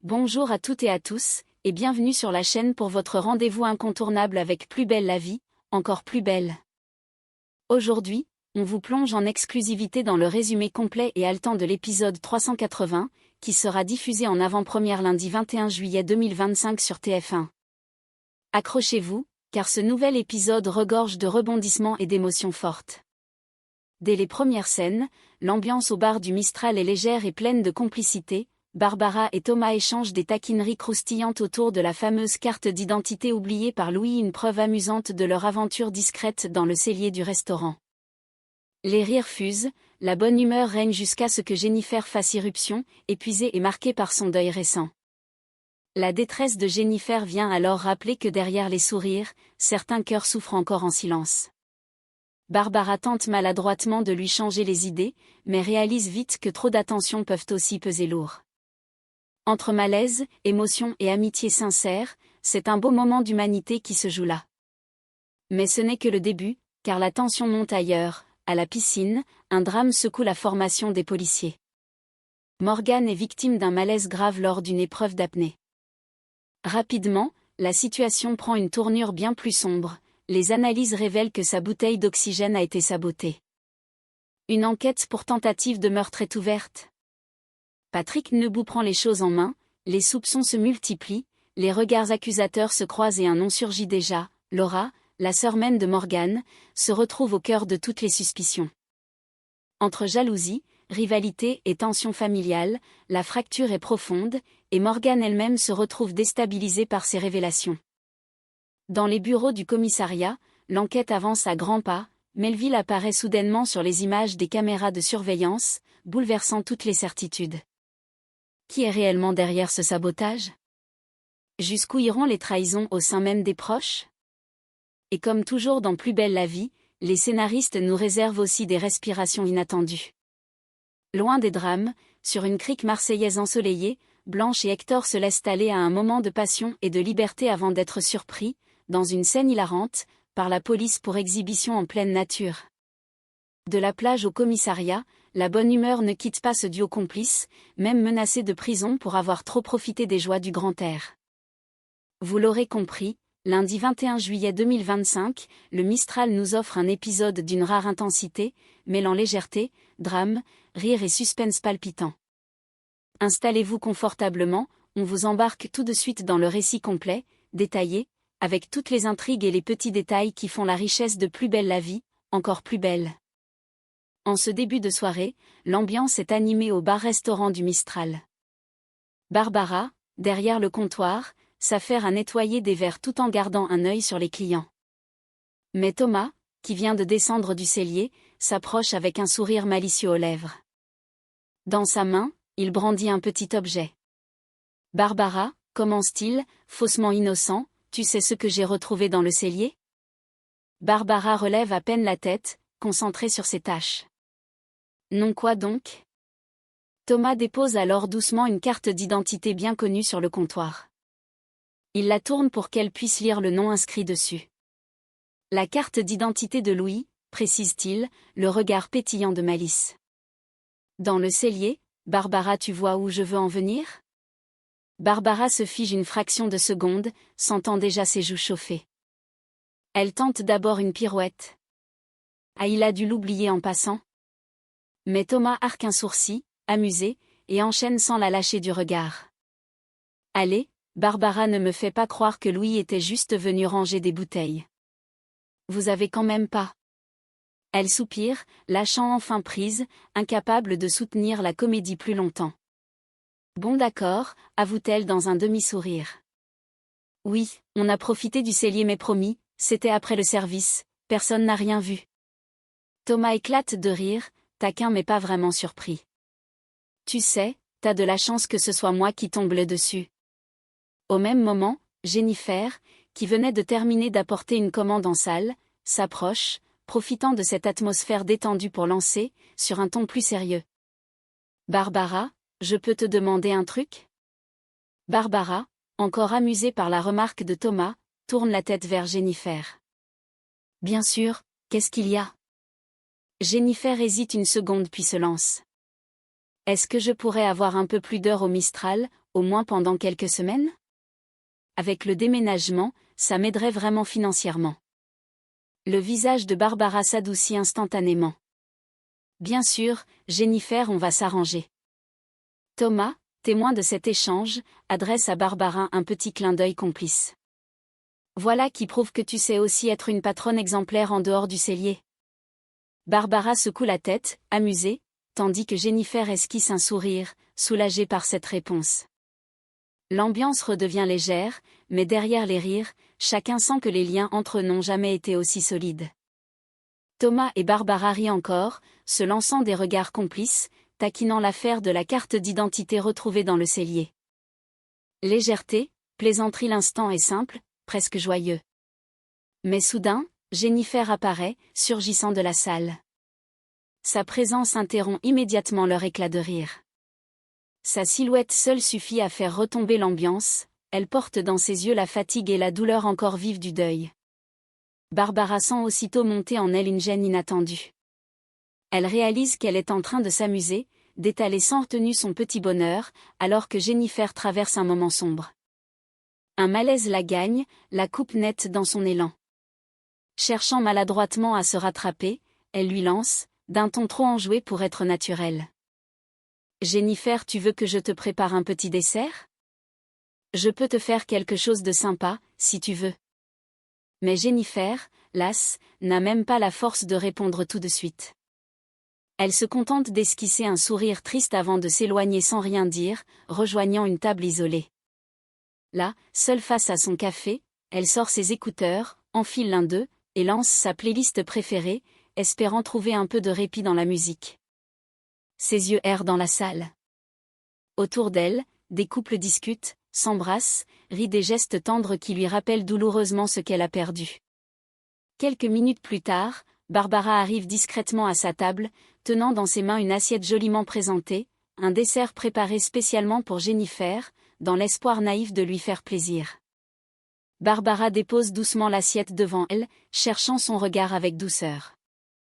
Bonjour à toutes et à tous, et bienvenue sur la chaîne pour votre rendez-vous incontournable avec Plus belle la vie, encore plus belle. Aujourd'hui, on vous plonge en exclusivité dans le résumé complet et haletant de l'épisode 380, qui sera diffusé en avant-première lundi 21 juillet 2025 sur TF1. Accrochez-vous, car ce nouvel épisode regorge de rebondissements et d'émotions fortes. Dès les premières scènes, l'ambiance au bar du Mistral est légère et pleine de complicité. Barbara et Thomas échangent des taquineries croustillantes autour de la fameuse carte d'identité oubliée par Louis, une preuve amusante de leur aventure discrète dans le cellier du restaurant. Les rires fusent, la bonne humeur règne jusqu'à ce que Jennifer fasse irruption, épuisée et marquée par son deuil récent. La détresse de Jennifer vient alors rappeler que derrière les sourires, certains cœurs souffrent encore en silence. Barbara tente maladroitement de lui changer les idées, mais réalise vite que trop d'attention peuvent aussi peser lourd. Entre malaise, émotion et amitié sincère, c'est un beau moment d'humanité qui se joue là. Mais ce n'est que le début, car la tension monte ailleurs. À la piscine, un drame secoue la formation des policiers. Morgan est victime d'un malaise grave lors d'une épreuve d'apnée. Rapidement, la situation prend une tournure bien plus sombre. Les analyses révèlent que sa bouteille d'oxygène a été sabotée. Une enquête pour tentative de meurtre est ouverte. Patrick Nebaud prend les choses en main, les soupçons se multiplient, les regards accusateurs se croisent et un nom surgit déjà. Laura, la sœur même de Morgan, se retrouve au cœur de toutes les suspicions. Entre jalousie, rivalité et tension familiale, la fracture est profonde, et Morgan elle-même se retrouve déstabilisée par ces révélations. Dans les bureaux du commissariat, l'enquête avance à grands pas. Melville apparaît soudainement sur les images des caméras de surveillance, bouleversant toutes les certitudes. Qui est réellement derrière ce sabotage? Jusqu'où iront les trahisons au sein même des proches? Et comme toujours dans Plus belle la vie, les scénaristes nous réservent aussi des respirations inattendues. Loin des drames, sur une crique marseillaise ensoleillée, Blanche et Hector se laissent aller à un moment de passion et de liberté avant d'être surpris, dans une scène hilarante, par la police pour exhibition en pleine nature. De la plage au commissariat, la bonne humeur ne quitte pas ce duo complice, même menacé de prison pour avoir trop profité des joies du grand air. Vous l'aurez compris, lundi 21 juillet 2025, le Mistral nous offre un épisode d'une rare intensité, mêlant légèreté, drame, rire et suspense palpitant. Installez-vous confortablement, on vous embarque tout de suite dans le récit complet, détaillé, avec toutes les intrigues et les petits détails qui font la richesse de Plus belle la vie, encore plus belle. En ce début de soirée, l'ambiance est animée au bar-restaurant du Mistral. Barbara, derrière le comptoir, s'affaire à nettoyer des verres tout en gardant un œil sur les clients. Mais Thomas, qui vient de descendre du cellier, s'approche avec un sourire malicieux aux lèvres. Dans sa main, il brandit un petit objet. « Barbara, commence-t-il, faussement innocent, tu sais ce que j'ai retrouvé dans le cellier ?» Barbara relève à peine la tête, concentrée sur ses tâches. « Non, quoi donc ?» Thomas dépose alors doucement une carte d'identité bien connue sur le comptoir. Il la tourne pour qu'elle puisse lire le nom inscrit dessus. « La carte d'identité de Louis », précise-t-il, le regard pétillant de malice. Dans le cellier, Barbara, tu vois où je veux en venir? Barbara se fige une fraction de seconde, sentant déjà ses joues chauffer. Elle tente d'abord une pirouette. Ah, il a dû l'oublier en passant. Mais Thomas arque un sourcil, amusé, et enchaîne sans la lâcher du regard. Allez, Barbara, ne me fait pas croire que Louis était juste venu ranger des bouteilles. Vous avez quand même pas. Elle soupire, lâchant enfin prise, incapable de soutenir la comédie plus longtemps. Bon d'accord, avoue-t-elle dans un demi-sourire. Oui, on a profité du cellier mais promis, c'était après le service, personne n'a rien vu. Thomas éclate de rire, taquin mais pas vraiment surpris. Tu sais, t'as de la chance que ce soit moi qui tombe le dessus. Au même moment, Jennifer, qui venait de terminer d'apporter une commande en salle, s'approche, profitant de cette atmosphère détendue pour lancer, sur un ton plus sérieux. Barbara, je peux te demander un truc? Barbara, encore amusée par la remarque de Thomas, tourne la tête vers Jennifer. Bien sûr, qu'est-ce qu'il y a? Jennifer hésite une seconde puis se lance. Est-ce que je pourrais avoir un peu plus d'heures au Mistral, au moins pendant quelques semaines? Avec le déménagement, ça m'aiderait vraiment financièrement. Le visage de Barbara s'adoucit instantanément. Bien sûr, Jennifer, on va s'arranger. Thomas, témoin de cet échange, adresse à Barbara un petit clin d'œil complice. Voilà qui prouve que tu sais aussi être une patronne exemplaire en dehors du cellier. Barbara secoue la tête, amusée, tandis que Jennifer esquisse un sourire, soulagée par cette réponse. L'ambiance redevient légère, mais derrière les rires, chacun sent que les liens entre eux n'ont jamais été aussi solides. Thomas et Barbara rient encore, se lançant des regards complices, taquinant l'affaire de la carte d'identité retrouvée dans le cellier. Légèreté, plaisanterie, l'instant est simple, presque joyeux. Mais soudain, Jennifer apparaît, surgissant de la salle. Sa présence interrompt immédiatement leur éclat de rire. Sa silhouette seule suffit à faire retomber l'ambiance, elle porte dans ses yeux la fatigue et la douleur encore vive du deuil. Barbara sent aussitôt monter en elle une gêne inattendue. Elle réalise qu'elle est en train de s'amuser, d'étaler sans retenue son petit bonheur, alors que Jennifer traverse un moment sombre. Un malaise la gagne, la coupe net dans son élan. Cherchant maladroitement à se rattraper, elle lui lance, d'un ton trop enjoué pour être naturel. « Jennifer, tu veux que je te prépare un petit dessert? Je peux te faire quelque chose de sympa, si tu veux. » Mais Jennifer, lasse, n'a même pas la force de répondre tout de suite. Elle se contente d'esquisser un sourire triste avant de s'éloigner sans rien dire, rejoignant une table isolée. Là, seule face à son café, elle sort ses écouteurs, enfile l'un d'eux, et lance sa playlist préférée, espérant trouver un peu de répit dans la musique. Ses yeux errent dans la salle. Autour d'elle, des couples discutent, s'embrassent, rient des gestes tendres qui lui rappellent douloureusement ce qu'elle a perdu. Quelques minutes plus tard, Barbara arrive discrètement à sa table, tenant dans ses mains une assiette joliment présentée, un dessert préparé spécialement pour Jennifer, dans l'espoir naïf de lui faire plaisir. Barbara dépose doucement l'assiette devant elle, cherchant son regard avec douceur.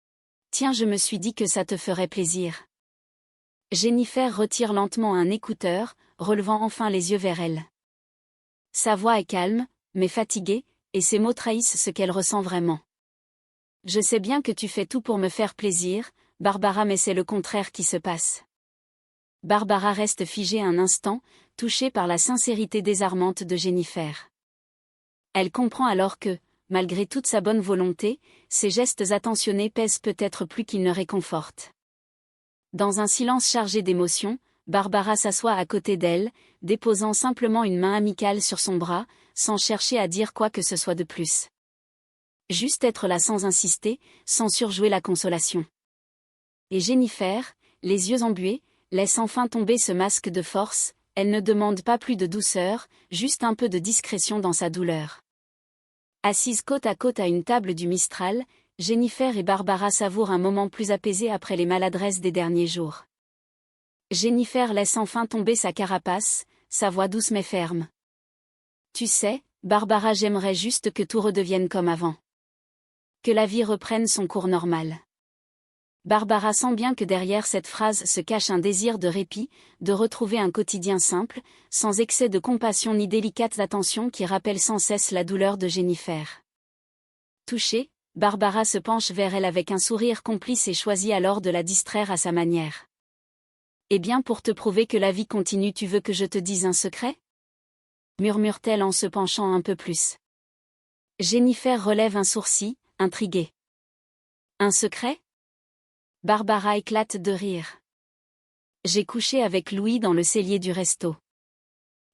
« Tiens, je me suis dit que ça te ferait plaisir. » Jennifer retire lentement un écouteur, relevant enfin les yeux vers elle. Sa voix est calme, mais fatiguée, et ses mots trahissent ce qu'elle ressent vraiment. « Je sais bien que tu fais tout pour me faire plaisir, Barbara, mais c'est le contraire qui se passe. » Barbara reste figée un instant, touchée par la sincérité désarmante de Jennifer. Elle comprend alors que, malgré toute sa bonne volonté, ses gestes attentionnés pèsent peut-être plus qu'ils ne réconfortent. Dans un silence chargé d'émotions, Barbara s'assoit à côté d'elle, déposant simplement une main amicale sur son bras, sans chercher à dire quoi que ce soit de plus. Juste être là sans insister, sans surjouer la consolation. Et Jennifer, les yeux embués, laisse enfin tomber ce masque de force, elle ne demande pas plus de douceur, juste un peu de discrétion dans sa douleur. Assises côte à côte à une table du Mistral, Jennifer et Barbara savourent un moment plus apaisé après les maladresses des derniers jours. Jennifer laisse enfin tomber sa carapace, sa voix douce mais ferme. « Tu sais, Barbara, j'aimerais juste que tout redevienne comme avant. Que la vie reprenne son cours normal. » Barbara sent bien que derrière cette phrase se cache un désir de répit, de retrouver un quotidien simple, sans excès de compassion ni délicates attentions qui rappellent sans cesse la douleur de Jennifer. Touchée, Barbara se penche vers elle avec un sourire complice et choisit alors de la distraire à sa manière. « Eh bien, pour te prouver que la vie continue, tu veux que je te dise un secret ? » murmure-t-elle en se penchant un peu plus. Jennifer relève un sourcil, intriguée. « Un secret ? » Barbara éclate de rire. « J'ai couché avec Louis dans le cellier du resto. »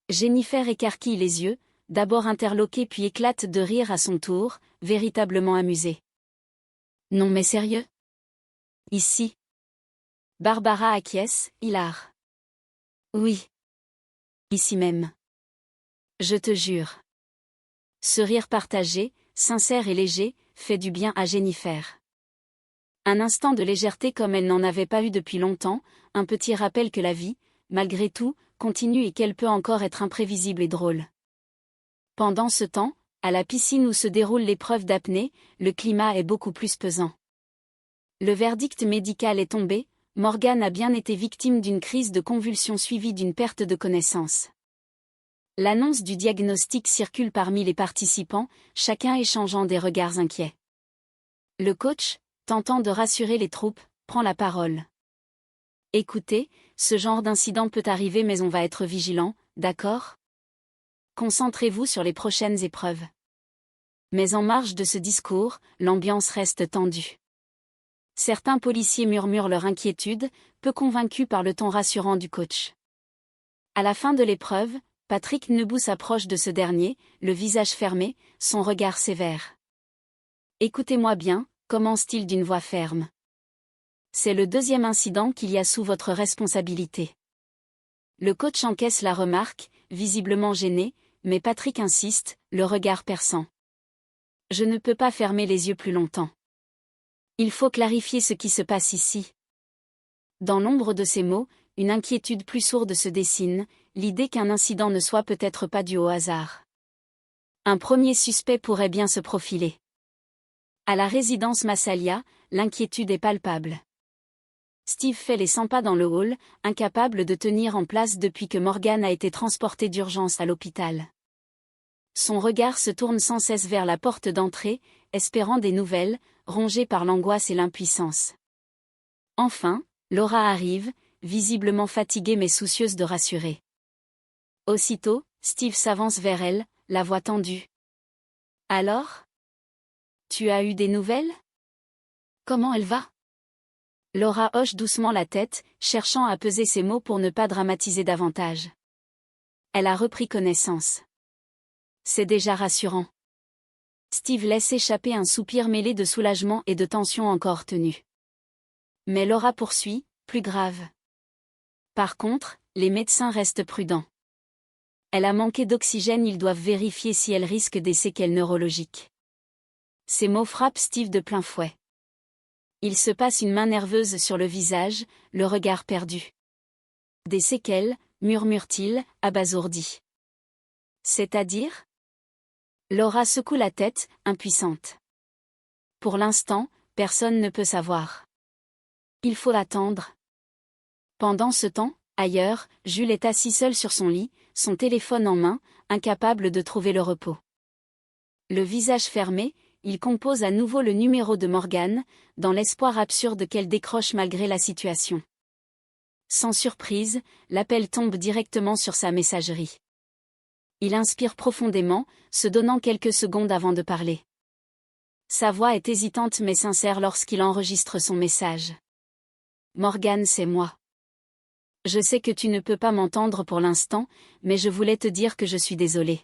Jennifer écarquille les yeux, d'abord interloquée puis éclate de rire à son tour, véritablement amusée. « Non mais sérieux ? Ici ? » Barbara acquiesce, hilar. « Oui. Ici même. Je te jure. » Ce rire partagé, sincère et léger, fait du bien à Jennifer. Un instant de légèreté comme elle n'en avait pas eu depuis longtemps, un petit rappel que la vie, malgré tout, continue et qu'elle peut encore être imprévisible et drôle. Pendant ce temps, à la piscine où se déroule l'épreuve d'apnée, le climat est beaucoup plus pesant. Le verdict médical est tombé, Morgane a bien été victime d'une crise de convulsions suivie d'une perte de connaissance. L'annonce du diagnostic circule parmi les participants, chacun échangeant des regards inquiets. Le coach, tentant de rassurer les troupes, prend la parole. Écoutez, ce genre d'incident peut arriver mais on va être vigilant, d'accord ? Concentrez-vous sur les prochaines épreuves. Mais en marge de ce discours, l'ambiance reste tendue. Certains policiers murmurent leur inquiétude, peu convaincus par le ton rassurant du coach. À la fin de l'épreuve, Patrick Nebou s'approche de ce dernier, le visage fermé, son regard sévère. « Écoutez-moi bien », commence-t-il d'une voix ferme. « C'est le deuxième incident qu'il y a sous votre responsabilité. » Le coach encaisse la remarque, visiblement gêné, mais Patrick insiste, le regard perçant. « Je ne peux pas fermer les yeux plus longtemps. Il faut clarifier ce qui se passe ici. » Dans l'ombre de ces mots, une inquiétude plus sourde se dessine, l'idée qu'un incident ne soit peut-être pas dû au hasard. Un premier suspect pourrait bien se profiler. À la résidence Massalia, l'inquiétude est palpable. Steve fait les 100 pas dans le hall, incapable de tenir en place depuis que Morgan a été transporté d'urgence à l'hôpital. Son regard se tourne sans cesse vers la porte d'entrée, espérant des nouvelles, rongé par l'angoisse et l'impuissance. Enfin, Laura arrive, visiblement fatiguée mais soucieuse de rassurer. Aussitôt, Steve s'avance vers elle, la voix tendue. « Alors ? Tu as eu des nouvelles ? Comment elle va ?» Laura hoche doucement la tête, cherchant à peser ses mots pour ne pas dramatiser davantage. Elle a repris connaissance. C'est déjà rassurant. Steve laisse échapper un soupir mêlé de soulagement et de tension encore tenue. Mais Laura poursuit, plus grave. Par contre, les médecins restent prudents. Elle a manqué d'oxygène, ils doivent vérifier si elle risque des séquelles neurologiques. Ces mots frappent Steve de plein fouet. Il se passe une main nerveuse sur le visage, le regard perdu. Des séquelles, murmure-t-il, abasourdi. C'est-à-dire ? Laura secoue la tête, impuissante. Pour l'instant, personne ne peut savoir. Il faut attendre. Pendant ce temps, ailleurs, Jules est assis seul sur son lit, son téléphone en main, incapable de trouver le repos. Le visage fermé, il compose à nouveau le numéro de Morgan, dans l'espoir absurde qu'elle décroche malgré la situation. Sans surprise, l'appel tombe directement sur sa messagerie. Il inspire profondément, se donnant quelques secondes avant de parler. Sa voix est hésitante mais sincère lorsqu'il enregistre son message. « Morgan, c'est moi. Je sais que tu ne peux pas m'entendre pour l'instant, mais je voulais te dire que je suis désolée.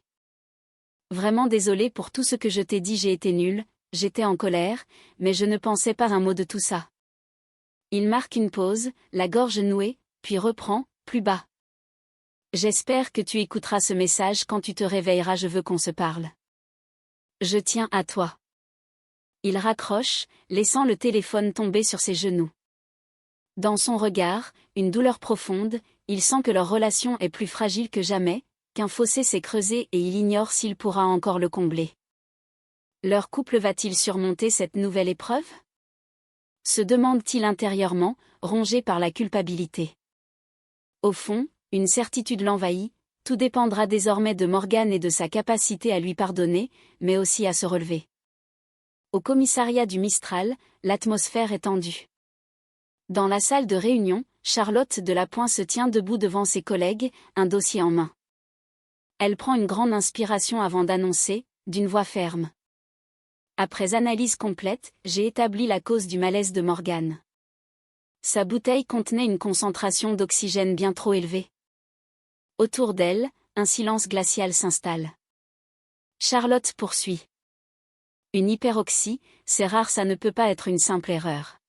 Vraiment désolée pour tout ce que je t'ai dit, j'ai été nulle, j'étais en colère, mais je ne pensais pas un mot de tout ça. » Il marque une pause, la gorge nouée, puis reprend, plus bas. « J'espère que tu écouteras ce message quand tu te réveilleras, je veux qu'on se parle. Je tiens à toi. » Il raccroche, laissant le téléphone tomber sur ses genoux. Dans son regard, une douleur profonde, il sent que leur relation est plus fragile que jamais, qu'un fossé s'est creusé et il ignore s'il pourra encore le combler. Leur couple va-t-il surmonter cette nouvelle épreuve ? Se demande-t-il intérieurement, rongé par la culpabilité. Au fond, une certitude l'envahit, tout dépendra désormais de Morgan et de sa capacité à lui pardonner, mais aussi à se relever. Au commissariat du Mistral, l'atmosphère est tendue. Dans la salle de réunion, Charlotte Delapointe se tient debout devant ses collègues, un dossier en main. Elle prend une grande inspiration avant d'annoncer, d'une voix ferme. Après analyse complète, j'ai établi la cause du malaise de Morgan. Sa bouteille contenait une concentration d'oxygène bien trop élevée. Autour d'elle, un silence glacial s'installe. Charlotte poursuit. Une hyperoxie, c'est rare, ça ne peut pas être une simple erreur.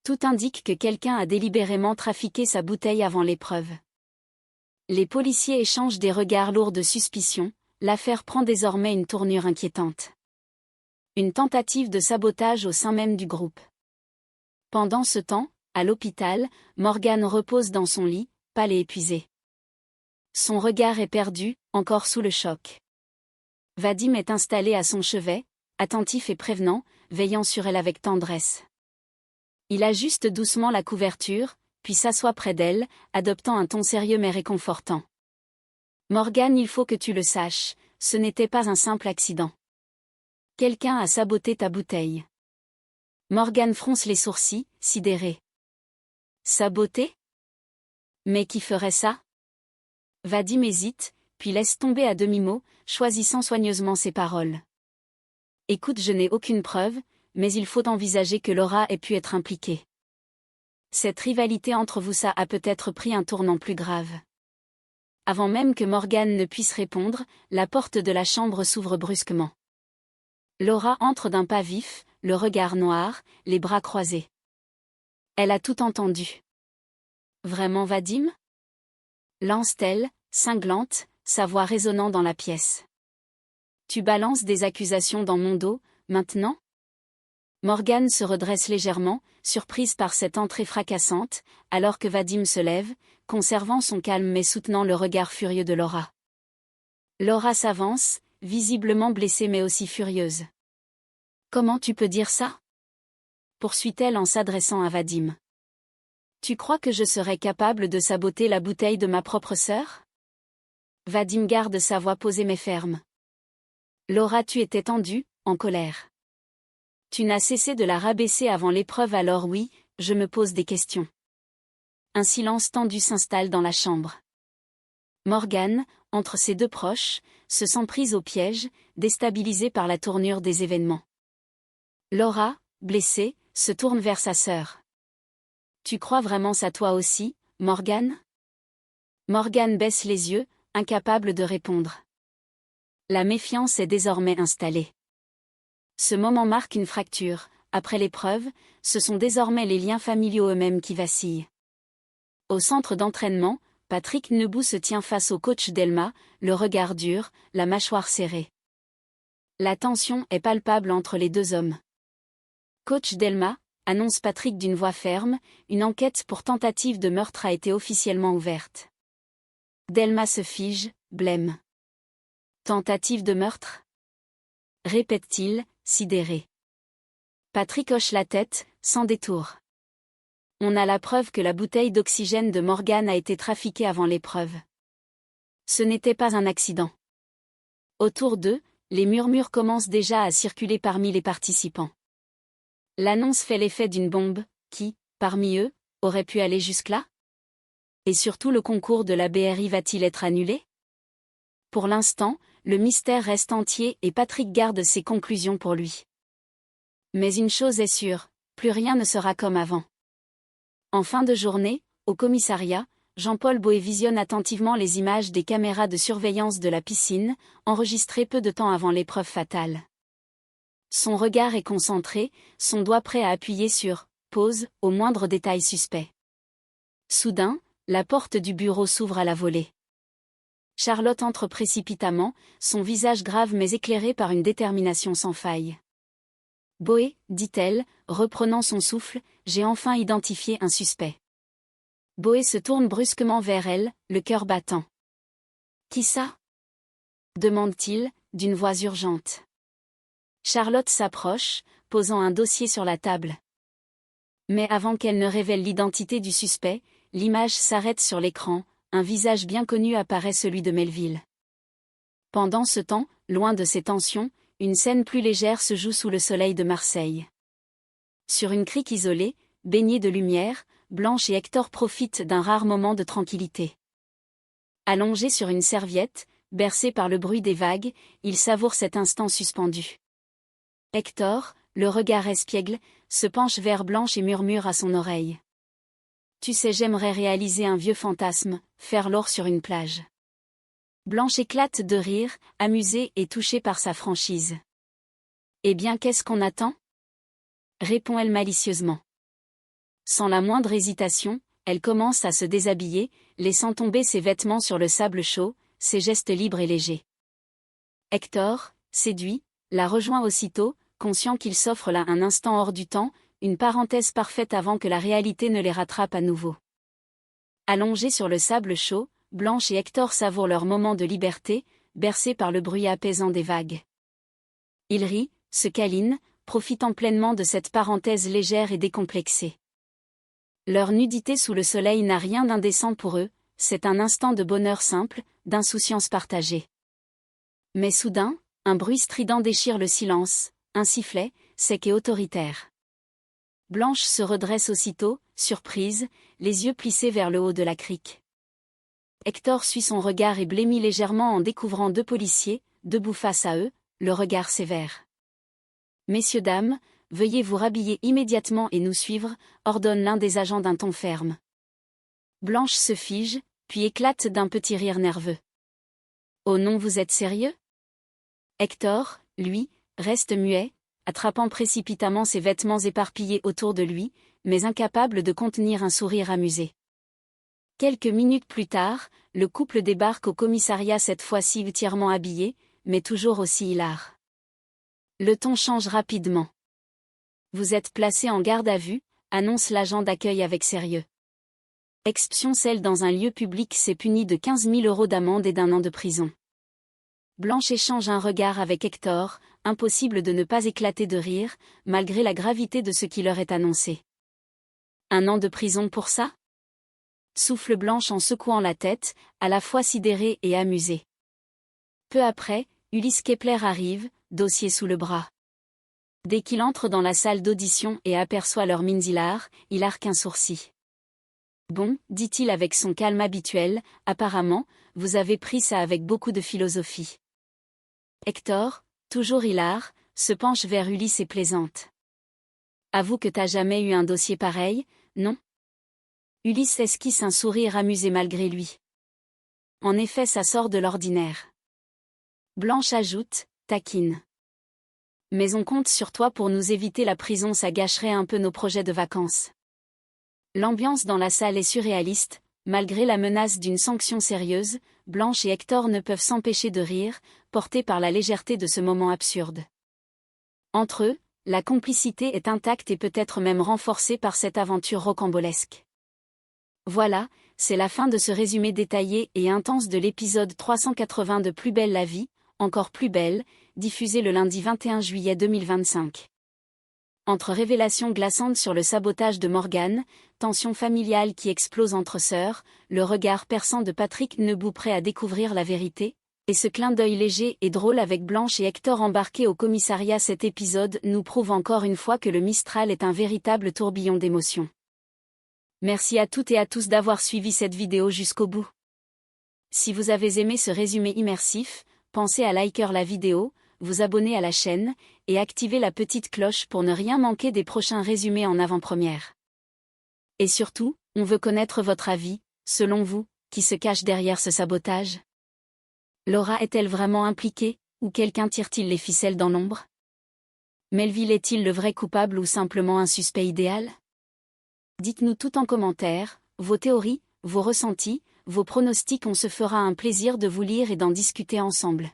Tout indique que quelqu'un a délibérément trafiqué sa bouteille avant l'épreuve. Les policiers échangent des regards lourds de suspicion, l'affaire prend désormais une tournure inquiétante. Une tentative de sabotage au sein même du groupe. Pendant ce temps, à l'hôpital, Morgan repose dans son lit, pâle et épuisé. Son regard est perdu, encore sous le choc. Vadim est installé à son chevet, attentif et prévenant, veillant sur elle avec tendresse. Il ajuste doucement la couverture, puis s'assoit près d'elle, adoptant un ton sérieux mais réconfortant. Morgane, il faut que tu le saches, ce n'était pas un simple accident. Quelqu'un a saboté ta bouteille. Morgane fronce les sourcils, sidéré. Saboté? Mais qui ferait ça? Vadim hésite, puis laisse tomber à demi-mot, choisissant soigneusement ses paroles. Écoute, je n'ai aucune preuve, mais il faut envisager que Laura ait pu être impliquée. Cette rivalité entre vous, ça a peut-être pris un tournant plus grave. Avant même que Morgane ne puisse répondre, la porte de la chambre s'ouvre brusquement. Laura entre d'un pas vif, le regard noir, les bras croisés. Elle a tout entendu. Vraiment, Vadim? Lance-t-elle, cinglante, sa voix résonnant dans la pièce. Tu balances des accusations dans mon dos, maintenant? Morgane se redresse légèrement, surprise par cette entrée fracassante, alors que Vadim se lève, conservant son calme mais soutenant le regard furieux de Laura. Laura s'avance, visiblement blessée mais aussi furieuse. Comment tu peux dire ça? Poursuit-elle en s'adressant à Vadim. Tu crois que je serais capable de saboter la bouteille de ma propre sœur? Vadim garde sa voix posée mais ferme. Laura, tu étais tendue, en colère. Tu n'as cessé de la rabaisser avant l'épreuve, alors oui, je me pose des questions. Un silence tendu s'installe dans la chambre. Morgane, entre ses deux proches, se sent prise au piège, déstabilisée par la tournure des événements. Laura, blessée, se tourne vers sa sœur. Tu crois vraiment ça toi aussi, Morgane? Morgane baisse les yeux, incapable de répondre. La méfiance est désormais installée. Ce moment marque une fracture. Après l'épreuve, ce sont désormais les liens familiaux eux-mêmes qui vacillent. Au centre d'entraînement, Patrick Nebou se tient face au coach d'Elma, le regard dur, la mâchoire serrée. La tension est palpable entre les deux hommes. Coach d'Elma, annonce Patrick d'une voix ferme, une enquête pour tentative de meurtre a été officiellement ouverte. Delma se fige, blême. Tentative de meurtre? Répète-t-il, sidéré. Patrick hoche la tête, sans détour. On a la preuve que la bouteille d'oxygène de Morgane a été trafiquée avant l'épreuve. Ce n'était pas un accident. Autour d'eux, les murmures commencent déjà à circuler parmi les participants. L'annonce fait l'effet d'une bombe, qui, parmi eux, aurait pu aller jusque-là? Et surtout, le concours de la BRI va-t-il être annulé? Pour l'instant, le mystère reste entier et Patrick garde ses conclusions pour lui. Mais une chose est sûre, plus rien ne sera comme avant. En fin de journée, au commissariat, Jean-Paul Boé visionne attentivement les images des caméras de surveillance de la piscine, enregistrées peu de temps avant l'épreuve fatale. Son regard est concentré, son doigt prêt à appuyer sur « pause » au moindre détail suspect. Soudain, la porte du bureau s'ouvre à la volée. Charlotte entre précipitamment, son visage grave mais éclairé par une détermination sans faille. « Boé, dit-elle, reprenant son souffle, j'ai enfin identifié un suspect. » Boé se tourne brusquement vers elle, le cœur battant. « Qui ça ?» demande-t-il, d'une voix urgente. Charlotte s'approche, posant un dossier sur la table. Mais avant qu'elle ne révèle l'identité du suspect, l'image s'arrête sur l'écran, un visage bien connu apparaît, celui de Melville. Pendant ce temps, loin de ces tensions, une scène plus légère se joue sous le soleil de Marseille. Sur une crique isolée, baignée de lumière, Blanche et Hector profitent d'un rare moment de tranquillité. Allongés sur une serviette, bercés par le bruit des vagues, ils savourent cet instant suspendu. Hector, le regard espiègle, se penche vers Blanche et murmure à son oreille. « Tu sais, j'aimerais réaliser un vieux fantasme, faire l'or sur une plage. » Blanche éclate de rire, amusée et touchée par sa franchise. « Eh bien, qu'est-ce qu'on attend ?» répond-elle malicieusement. Sans la moindre hésitation, elle commence à se déshabiller, laissant tomber ses vêtements sur le sable chaud, ses gestes libres et légers. Hector, séduit, la rejoint aussitôt, conscient qu'il s'offre là un instant hors du temps, une parenthèse parfaite avant que la réalité ne les rattrape à nouveau. Allongés sur le sable chaud, Blanche et Hector savourent leur moment de liberté, bercés par le bruit apaisant des vagues. Ils rient, se câlinent, profitant pleinement de cette parenthèse légère et décomplexée. Leur nudité sous le soleil n'a rien d'indécent pour eux, c'est un instant de bonheur simple, d'insouciance partagée. Mais soudain, un bruit strident déchire le silence, un sifflet, sec et autoritaire. Blanche se redresse aussitôt, surprise, les yeux plissés vers le haut de la crique. Hector suit son regard et blêmit légèrement en découvrant deux policiers, debout face à eux, le regard sévère. « Messieurs, dames, veuillez vous rhabiller immédiatement et nous suivre », ordonne l'un des agents d'un ton ferme. Blanche se fige, puis éclate d'un petit rire nerveux. « Oh non, vous êtes sérieux ?» Hector, lui, reste muet, attrapant précipitamment ses vêtements éparpillés autour de lui, mais incapable de contenir un sourire amusé. Quelques minutes plus tard, le couple débarque au commissariat, cette fois-ci entièrement habillé, mais toujours aussi hilar. Le ton change rapidement. « Vous êtes placé en garde à vue », annonce l'agent d'accueil avec sérieux. Expulsion celle dans un lieu public, c'est puni de 15 000 € d'amende et d'1 an de prison. Blanche échange un regard avec Hector, impossible de ne pas éclater de rire, malgré la gravité de ce qui leur est annoncé. « 1 an de prison pour ça ?» souffle Blanche en secouant la tête, à la fois sidérée et amusée. Peu après, Ulysse Kepler arrive, dossier sous le bras. Dès qu'il entre dans la salle d'audition et aperçoit leur mine hilar, il arque un sourcil. « Bon, dit-il avec son calme habituel, apparemment, vous avez pris ça avec beaucoup de philosophie. » Hector, toujours hilar, se penche vers Ulysse et plaisante. « Avoue que t'as jamais eu un dossier pareil, non ?» Ulysse esquisse un sourire amusé malgré lui. « En effet, ça sort de l'ordinaire. » Blanche ajoute, taquine. « Mais on compte sur toi pour nous éviter la prison, ça gâcherait un peu nos projets de vacances. » L'ambiance dans la salle est surréaliste, malgré la menace d'une sanction sérieuse, Blanche et Hector ne peuvent s'empêcher de rire, portés par la légèreté de ce moment absurde. Entre eux, la complicité est intacte et peut-être même renforcée par cette aventure rocambolesque. Voilà, c'est la fin de ce résumé détaillé et intense de l'épisode 380 de Plus belle la vie, encore plus belle, diffusé le lundi 21 juillet 2025. Entre révélations glaçantes sur le sabotage de Morgane, tensions familiales qui explosent entre sœurs, le regard perçant de Patrick Nebout prêt à découvrir la vérité, et ce clin d'œil léger et drôle avec Blanche et Hector embarqués au commissariat, cet épisode nous prouve encore une fois que le Mistral est un véritable tourbillon d'émotions. Merci à toutes et à tous d'avoir suivi cette vidéo jusqu'au bout. Si vous avez aimé ce résumé immersif, pensez à liker la vidéo, vous abonner à la chaîne, et activer la petite cloche pour ne rien manquer des prochains résumés en avant-première. Et surtout, on veut connaître votre avis, selon vous, qui se cache derrière ce sabotage? Laura est-elle vraiment impliquée, ou quelqu'un tire-t-il les ficelles dans l'ombre? Melville est-il le vrai coupable ou simplement un suspect idéal? Dites-nous tout en commentaire, vos théories, vos ressentis, vos pronostics, on se fera un plaisir de vous lire et d'en discuter ensemble.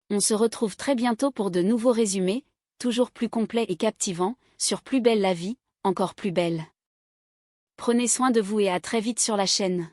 On se retrouve très bientôt pour de nouveaux résumés, toujours plus complets et captivants, sur Plus belle la vie, encore plus belle. Prenez soin de vous et à très vite sur la chaîne.